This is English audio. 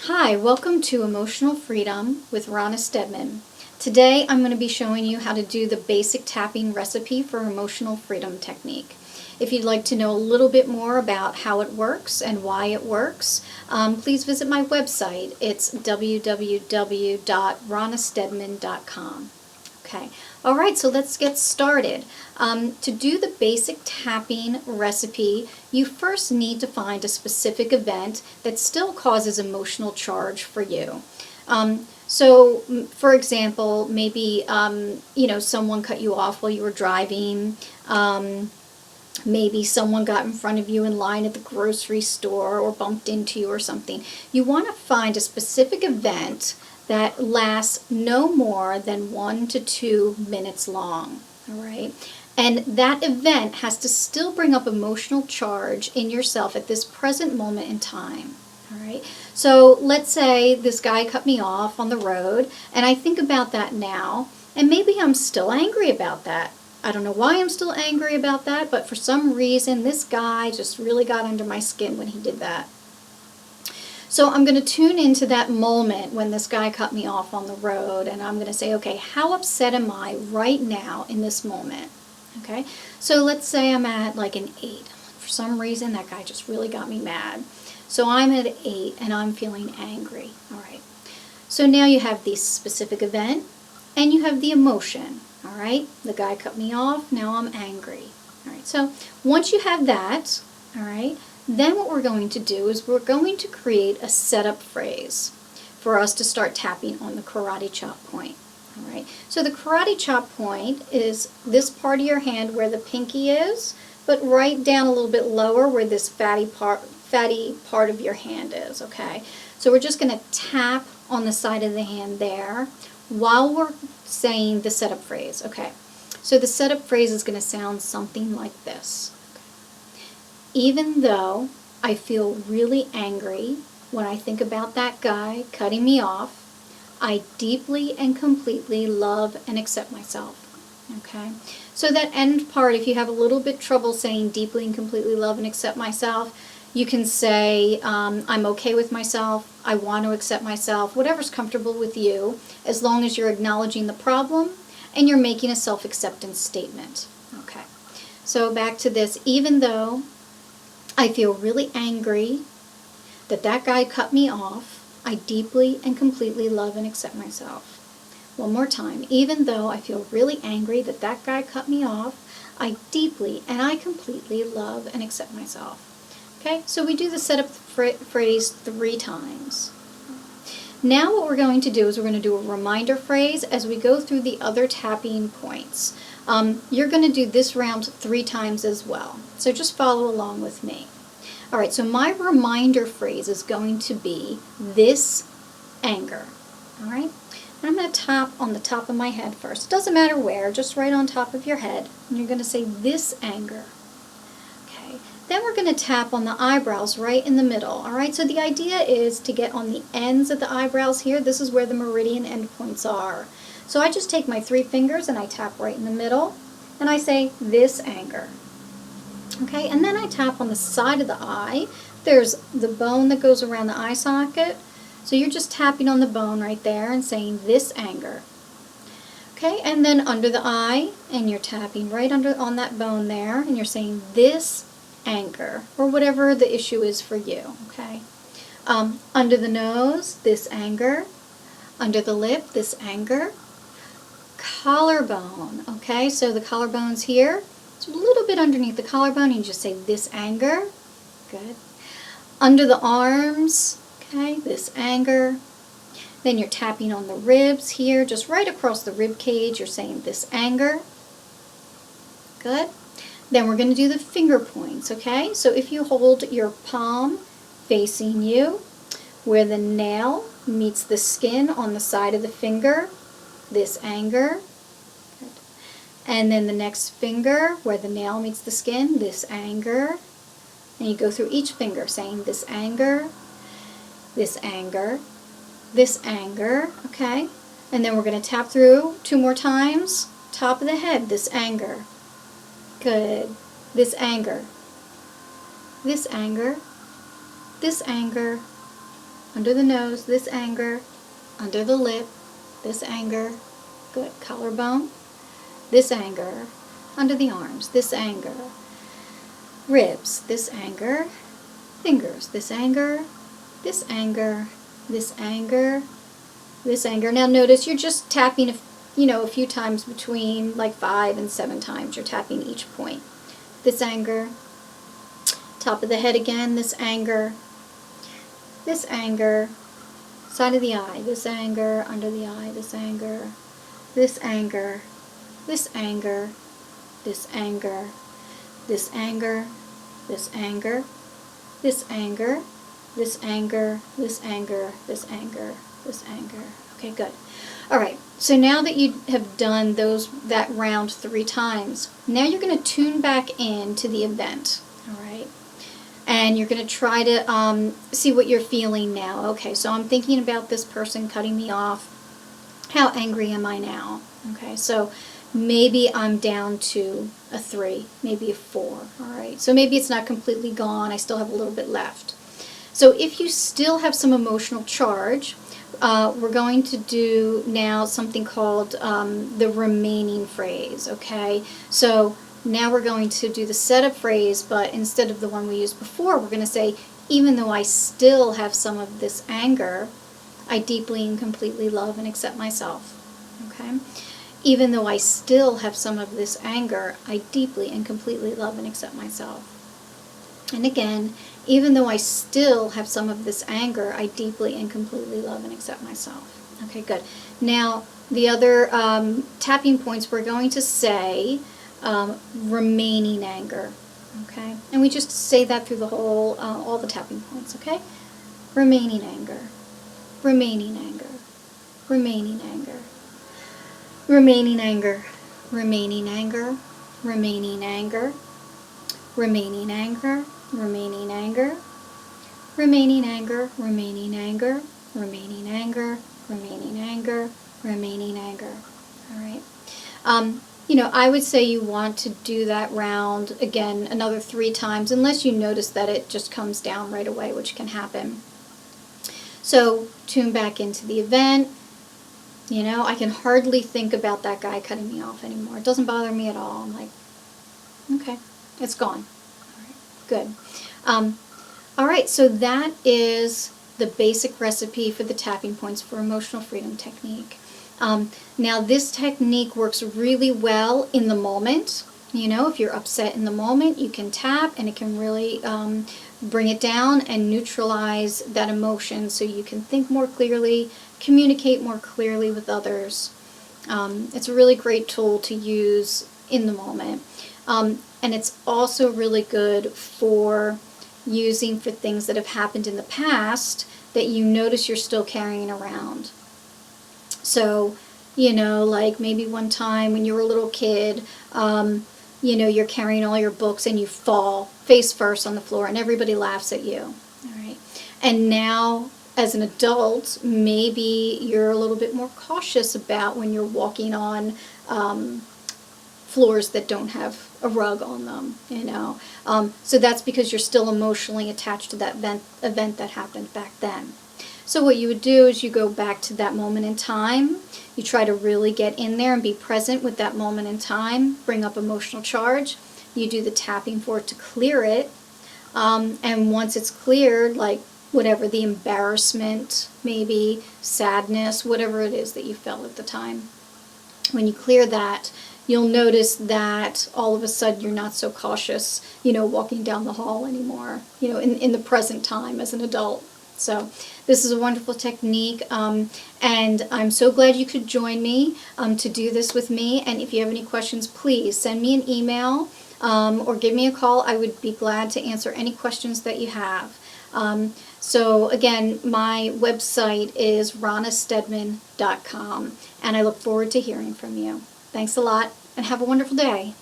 Hi, welcome to Emotional Freedom with Ronna Stedman. Today I'm going to be showing you how to do the basic tapping recipe for emotional freedom technique. If you'd like to know a little bit more about how it works and why it works, please visit my website. It's www.ronnastedman.com. Okay, all right, so let's get started. To do the basic tapping recipe, you first need to find a specific event that still causes emotional charge for you. For example, maybe someone cut you off while you were driving. Maybe someone got in front of you in line at the grocery store or bumped into you or something. You want to find a specific event that lasts no more than 1 to 2 minutes long, all right? And that event has to still bring up emotional charge in yourself at this present moment in time, all right? So let's say this guy cut me off on the road, and I think about that now, and maybe I'm still angry about that. I don't know why I'm still angry about that, but for some reason this guy just really got under my skin when he did that. So I'm going to tune into that moment when this guy cut me off on the road, and I'm going to say, okay, how upset am I right now in this moment? Okay, so let's say I'm at like an 8. For some reason that guy just really got me mad. So I'm at 8 and I'm feeling angry. All right, so now you have the specific event and you have the emotion. All right, the guy cut me off, now I'm angry. All right, so once you have that, all right, then what we're going to do is we're going to create a setup phrase for us to start tapping on the karate chop point. All right, so the karate chop point is this part of your hand where the pinky is, but right down a little bit lower where this fatty part of your hand is, okay? So we're just going to tap on the side of the hand there while we're saying the setup phrase, okay? So the setup phrase is going to sound something like this. Even though I feel really angry when I think about that guy cutting me off, I deeply and completely love and accept myself. Okay? So that end part, if you have a little bit trouble saying deeply and completely love and accept myself, you can say, I'm okay with myself, I want to accept myself, whatever's comfortable with you, as long as you're acknowledging the problem and you're making a self-acceptance statement. Okay? So back to this, even though I feel really angry that that guy cut me off, I deeply and completely love and accept myself. One more time. Even though I feel really angry that that guy cut me off, I deeply and I completely love and accept myself. Okay, so we do the setup phrase 3 times. Now what we're going to do is we're going to do a reminder phrase as we go through the other tapping points. You're going to do this round 3 times as well. So just follow along with me. All right, so my reminder phrase is going to be this anger. All right, and I'm going to tap on the top of my head first. It doesn't matter where, just right on top of your head. And you're going to say this anger. Okay, then we're going to tap on the eyebrows right in the middle. All right, so the idea is to get on the ends of the eyebrows here. This is where the meridian endpoints are. So I just take my 3 fingers and I tap right in the middle, and I say this anger. Okay, and then I tap on the side of the eye. There's the bone that goes around the eye socket. So you're just tapping on the bone right there and saying this anger. Okay, and then under the eye, and you're tapping right on that bone there, and you're saying this anger, or whatever the issue is for you. Okay, under the nose, this anger. Under the lip, this anger. Collarbone. Okay, so the collarbone's here. It's a little bit underneath the collarbone, and you just say this anger. Good. Under the arms, okay, this anger. Then you're tapping on the ribs here, just right across the rib cage, you're saying this anger. Good. Then we're going to do the finger points, okay? So if you hold your palm facing you, where the nail meets the skin on the side of the finger, this anger. Good. And then the next finger, where the nail meets the skin, this anger. And you go through each finger saying this anger, this anger, this anger, okay? And then we're going to tap through 2 more times. Top of the head, this anger. Good. This anger. This anger. This anger. under the nose, this anger, under the lip, this anger, good, collarbone, this anger, under the arms, this anger, ribs, this anger, fingers, this anger, this anger, this anger, this anger. Now notice you're just tapping a few times between like 5 and 7 times. You're tapping each point. This anger, top of the head again, this anger, side of the eye, this anger, under the eye, this anger, this anger, this anger, this anger, this anger, this anger, this anger, this anger, this anger, this anger, this anger. Okay, good. All right, so now that you have done that round 3 times, now you're going to tune back into the event, all right? And you're going to try to see what you're feeling now. Okay, so I'm thinking about this person cutting me off. How angry am I now? Okay, so maybe I'm down to a 3, maybe a 4, all right? So maybe it's not completely gone. I still have a little bit left. So if you still have some emotional charge, we're going to do now something called the remaining phrase, okay? So now we're going to do the setup phrase, but instead of the one we used before, we're going to say, even though I still have some of this anger, I deeply and completely love and accept myself, okay? Even though I still have some of this anger, I deeply and completely love and accept myself. And again, even though I still have some of this anger, I deeply and completely love and accept myself. Okay, good. Now, the other tapping points, we're going to say remaining anger. Okay? And we just say that through the whole, all the tapping points, okay? Remaining anger. Remaining anger. Remaining anger. Remaining anger. Remaining anger. Remaining anger. Remaining anger. Remaining anger, remaining anger, remaining anger, remaining anger, remaining anger, remaining anger. All right. I would say you want to do that round again another 3 times, unless you notice that it just comes down right away, which can happen. So tune back into the event. I can hardly think about that guy cutting me off anymore. It doesn't bother me at all. I'm like, okay, it's gone. Good. All right, so that is the basic recipe for the tapping points for emotional freedom technique. Now, this technique works really well in the moment. If you're upset in the moment, you can tap, and it can really bring it down and neutralize that emotion so you can think more clearly, communicate more clearly with others. It's a really great tool to use in the moment. And it's also really good for using for things that have happened in the past that you notice you're still carrying around. So, like maybe one time when you were a little kid, you're carrying all your books and you fall face first on the floor and everybody laughs at you. All right. And now, as an adult, maybe you're a little bit more cautious about when you're walking on floors that don't have a rug on them, So that's because you're still emotionally attached to that event that happened back then. So what you would do is you go back to that moment in time. You try to really get in there and be present with that moment in time, bring up emotional charge. You do the tapping for it to clear it. And once it's cleared, like whatever the embarrassment, maybe sadness, whatever it is that you felt at the time, when you clear that, you'll notice that all of a sudden you're not so cautious, walking down the hall anymore, in the present time as an adult. So this is a wonderful technique, and I'm so glad you could join me to do this with me. And if you have any questions, please send me an email or give me a call. I would be glad to answer any questions that you have. So again, my website is ronnastedman.com, and I look forward to hearing from you. Thanks a lot, and have a wonderful day.